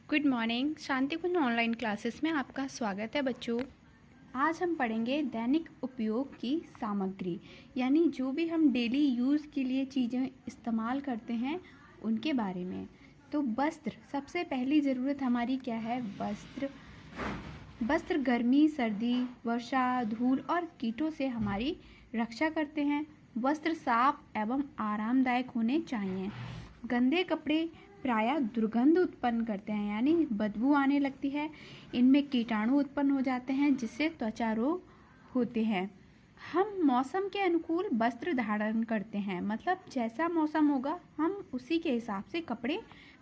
Good morning. Shanti Kunj online classes में आपका स्वागत है बच्चों। आज हम पढ़ेंगे दैनिक उपयोग की सामग्री, यानी जो भी हम डेली यूज़ के लिए चीज़ें इस्तेमाल करते हैं उनके बारे में। तो वस्त्र, सबसे पहली ज़रूरत हमारी क्या है? वस्त्र। वस्त्र गर्मी, सर्दी, वर्षा, धूल और कीटों से हमारी रक्षा करते हैं। वस्त्र साफ एवं आरामदायक होने चाहिए। गंदे कपड़े प्रायः दुर्गंध उत्पन्न करते हैं, यानी बदबू आने लगती है। इनमें कीटाणु उत्पन्न हो जाते हैं जिससे त्वचा रोग होते हैं। हम मौसम के अनुकूल वस्त्र धारण करते हैं, मतलब जैसा मौसम होगा हम उसी के हिसाब से कपड़े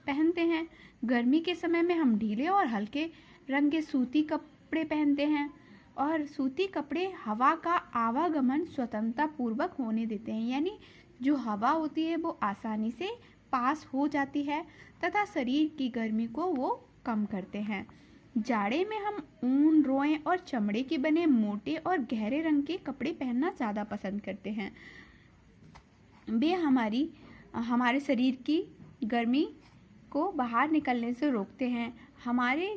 पहनते हैं। गर्मी के समय में हम ढीले और हल्के रंग के सूती कपड़े पहनते हैं, और सूती कपड़े हवा का आवागमन स्वतंत्रता पूर्वक होने देते हैं, यानी जो हवा होती है वो आसानी से पास हो जाती है तथा शरीर की गर्मी को वो कम करते हैं। जाड़े में हम ऊन, रोएं और चमड़े के बने मोटे और गहरे रंग के कपड़े पहनना ज़्यादा पसंद करते हैं। वे हमारे शरीर की गर्मी को बाहर निकलने से रोकते हैं। हमारे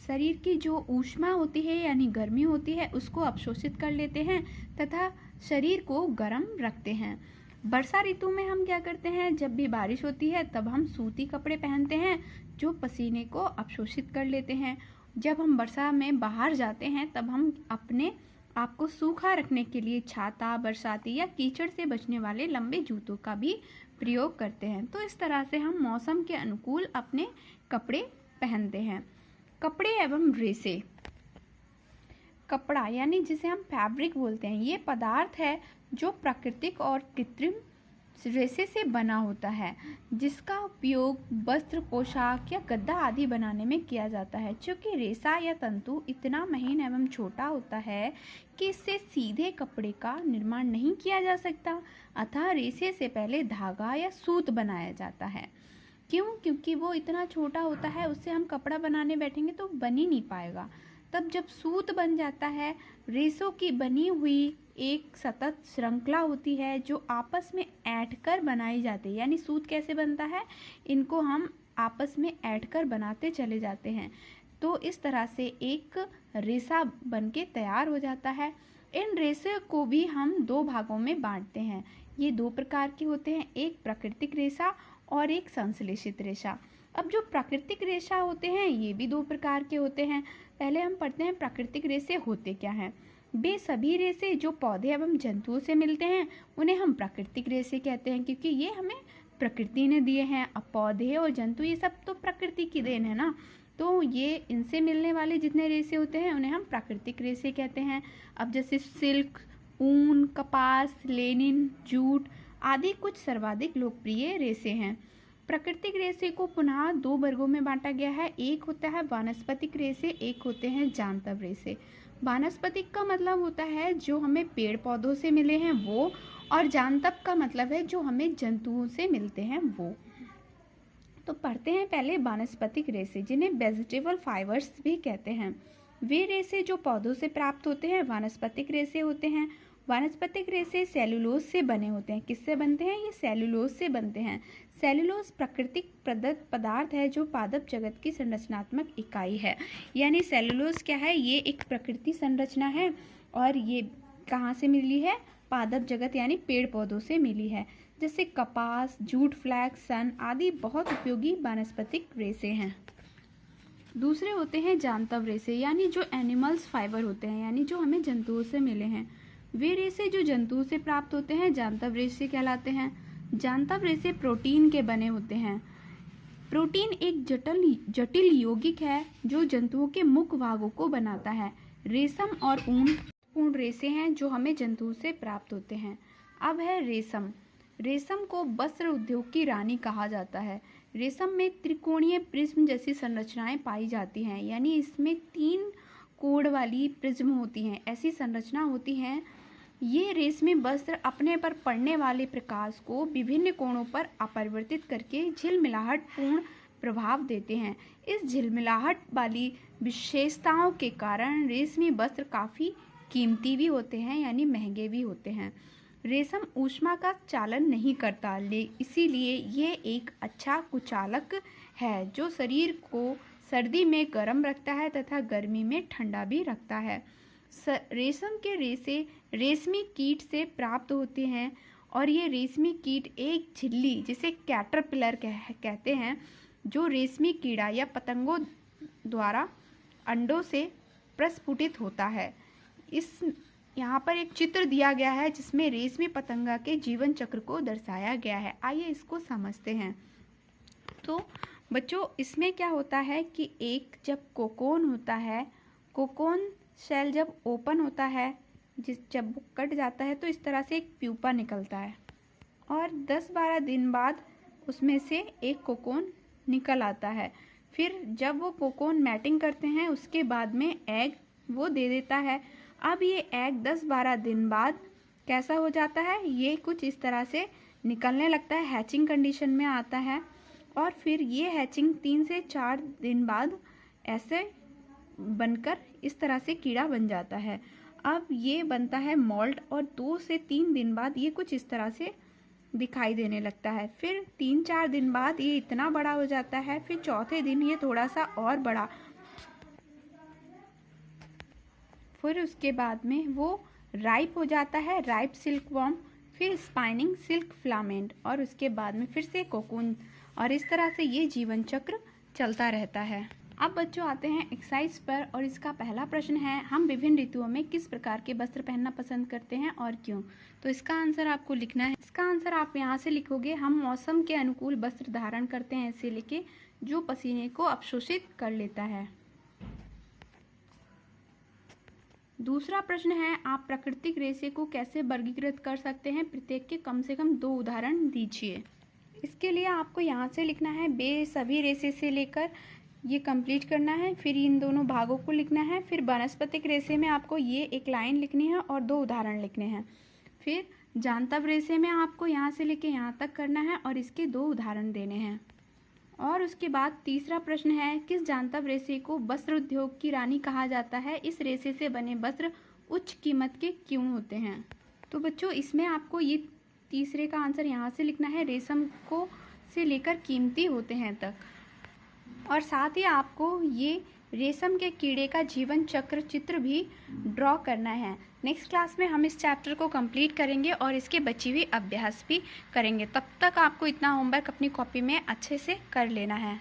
शरीर की जो ऊष्मा होती है यानी गर्मी होती है उसको अवशोषित कर लेते हैं तथा शरीर को गर्म रखते हैं। वर्षा ऋतु में हम क्या करते हैं? जब भी बारिश होती है तब हम सूती कपड़े पहनते हैं जो पसीने को अवशोषित कर लेते हैं। जब हम वर्षा में बाहर जाते हैं तब हम अपने आप को सूखा रखने के लिए छाता, बरसाती या कीचड़ से बचने वाले लंबे जूतों का भी प्रयोग करते हैं। तो इस तरह से हम मौसम के अनुकूल अपने कपड़े पहनते हैं। कपड़े एवं रेशे। कपड़ा यानी जिसे हम फैब्रिक बोलते हैं, ये पदार्थ है जो प्राकृतिक और कृत्रिम रेशे से बना होता है, जिसका उपयोग वस्त्र, पोशाक या गद्दा आदि बनाने में किया जाता है। चूँकि रेशा या तंतु इतना महीन एवं छोटा होता है कि इससे सीधे कपड़े का निर्माण नहीं किया जा सकता, अतः रेशे से पहले धागा या सूत बनाया जाता है। क्यों? क्योंकि वो इतना छोटा होता है, उससे हम कपड़ा बनाने बैठेंगे तो बन ही नहीं पाएगा। तब जब सूत बन जाता है, रेशों की बनी हुई एक सतत श्रृंखला होती है जो आपस में ऐंठकर बनाई जाती है। यानी सूत कैसे बनता है? इनको हम आपस में ऐंठकर बनाते चले जाते हैं, तो इस तरह से एक रेशा बनके तैयार हो जाता है। इन रेशे को भी हम दो भागों में बांटते हैं। ये दो प्रकार के होते हैं, एक प्राकृतिक रेशा और एक संश्लेषित रेशा। अब जो प्राकृतिक रेशा होते हैं ये भी दो प्रकार के होते हैं। पहले हम पढ़ते हैं प्राकृतिक रेशे होते क्या हैं। वे सभी रेशे जो पौधे एवं जंतुओं से मिलते हैं उन्हें हम प्राकृतिक रेशे कहते हैं, क्योंकि ये हमें प्रकृति ने दिए हैं। अब पौधे और जंतु ये सब तो प्रकृति की देन है ना, तो ये इनसे मिलने वाले जितने रेशे होते हैं उन्हें हम प्राकृतिक रेशे कहते हैं। अब जैसे सिल्क, ऊन, कपास, लेनिन, जूट आदि कुछ सर्वाधिक लोकप्रिय रेशे हैं। प्राकृतिक रेशे को पुनः दो वर्गों में बांटा गया है। एक होता है वानस्पतिक रेशे, एक होते हैं जांतव रेशे। वानस्पतिक का मतलब होता है जो हमें पेड़ पौधों से मिले हैं वो, और जांतव का मतलब है जो हमें जंतुओं से मिलते हैं वो। तो पढ़ते हैं पहले वानस्पतिक रेशे, जिन्हें वेजिटेबल फाइबर्स भी कहते हैं। वे रेशे जो पौधों से प्राप्त होते हैं वानस्पतिक रेशे होते हैं। वानस्पतिक रेशे सेलुलोज से बने होते हैं। किससे बनते हैं? ये सेलुलोज से बनते हैं। सेलुलोज प्राकृतिक प्रदत्त पदार्थ है जो पादप जगत की संरचनात्मक इकाई है। यानी सेलुलोज क्या है? ये एक प्रकृति संरचना है, और ये कहाँ से मिली है? पादप जगत यानी पेड़ पौधों से मिली है। जैसे कपास, जूट, फ्लैक्स, सन आदि बहुत उपयोगी वानस्पतिक रेशे हैं। दूसरे होते हैं जांतव रेशे, यानी जो एनिमल्स फाइबर होते हैं, यानी जो हमें जंतुओं से मिले हैं। वे रेशे जो जंतुओं से प्राप्त होते हैं जांतव रेशे कहलाते हैं। जांतव रेशे प्रोटीन के बने होते हैं। प्रोटीन एक जटिल यौगिक है जो जंतुओं के मुख्य भागों को बनाता है। रेशम और ऊन रेशे हैं जो हमें जंतुओं से प्राप्त होते हैं। अब है रेशम। रेशम को वस्त्र उद्योग की रानी कहा जाता है। रेशम में त्रिकोणीय प्रिज्म जैसी संरचनाएं पाई जाती हैं, यानी इसमें 3 कोण वाली प्रिज्म होती हैं, ऐसी संरचना होती हैं। ये रेशमी वस्त्र अपने पर पड़ने वाले प्रकाश को विभिन्न कोणों पर अपरिवर्तित करके झिलमिलाहट पूर्ण प्रभाव देते हैं। इस झिलमिलाहट वाली विशेषताओं के कारण रेशमी वस्त्र काफ़ी कीमती भी होते हैं, यानी महंगे भी होते हैं। रेशम ऊष्मा का चालन नहीं करता, इसीलिए ये एक अच्छा कुचालक है जो शरीर को सर्दी में गर्म रखता है तथा गर्मी में ठंडा भी रखता है। रेशम के रेशे रेशमी कीट से प्राप्त होते हैं और ये रेशमी कीट एक झिल्ली जिसे कैटरपिलर कहते हैं, जो रेशमी कीड़ा या पतंगों द्वारा अंडों से प्रस्फुटित होता है। यहाँ पर एक चित्र दिया गया है जिसमें रेशमी पतंगा के जीवन चक्र को दर्शाया गया है। आइए इसको समझते हैं। तो बच्चों, इसमें क्या होता है कि एक जब कोकोन होता है, कोकोन शेल जब ओपन होता है, जब वो कट जाता है तो इस तरह से एक प्यूपा निकलता है और 10-12 दिन बाद उसमें से एक कोकोन निकल आता है। फिर जब वो कोकोन मैटिंग करते हैं उसके बाद में एग वो दे देता है। अब ये एग 10-12 दिन बाद कैसा हो जाता है, ये कुछ इस तरह से निकलने लगता है, हैचिंग कंडीशन में आता है और फिर ये हैचिंग 3 से 4 दिन बाद ऐसे बनकर इस तरह से कीड़ा बन जाता है। अब ये बनता है मोल्ट और 2 से 3 दिन बाद ये कुछ इस तरह से दिखाई देने लगता है। फिर 3-4 दिन बाद ये इतना बड़ा हो जाता है। फिर चौथे दिन ये थोड़ा सा और बड़ा, फिर उसके बाद में वो राइप हो जाता है, राइप सिल्कवॉर्म, फिर स्पाइनिंग सिल्क फिलामेंट और उसके बाद में फिर से कोकून, और इस तरह से ये जीवन चक्र चलता रहता है। अब बच्चों आते हैं एक्सरसाइज पर और इसका पहला प्रश्न है, हम विभिन्न ऋतुओं में किस प्रकार के वस्त्र पहनना पसंद करते हैं और क्यों। तो इसका आंसर आपको लिखना है। इसका आंसर आप यहाँ से लिखोगे, हम मौसम के अनुकूल वस्त्र धारण करते हैं ऐसे लिखे जो पसीने को अवशोषित कर लेता है। दूसरा प्रश्न है, आप प्राकृतिक रेशे को कैसे वर्गीकृत कर सकते हैं, प्रत्येक के कम से कम 2 उदाहरण दीजिए। इसके लिए आपको यहाँ से लिखना है, बे सभी रेशे से लेकर ये कंप्लीट करना है, फिर इन दोनों भागों को लिखना है, फिर वनस्पतिक रेशे में आपको ये एक लाइन लिखनी है और 2 उदाहरण लिखने हैं, फिर जांतव रेशे में आपको यहाँ से लेके यहाँ तक करना है और इसके 2 उदाहरण देने हैं। और उसके बाद तीसरा प्रश्न है, किस जांतव रेशे को वस्त्र उद्योग की रानी कहा जाता है, इस रेशे से बने वस्त्र उच्च कीमत के क्यों होते हैं। तो बच्चों इसमें आपको ये तीसरे का आंसर यहाँ से लिखना है, रेशम को से लेकर कीमती होते हैं तक, और साथ ही आपको ये रेशम के कीड़े का जीवन चक्र चित्र भी ड्रॉ करना है। नेक्स्ट क्लास में हम इस चैप्टर को कंप्लीट करेंगे और इसके बची हुई अभ्यास भी करेंगे। तब तक आपको इतना होमवर्क अपनी कॉपी में अच्छे से कर लेना है।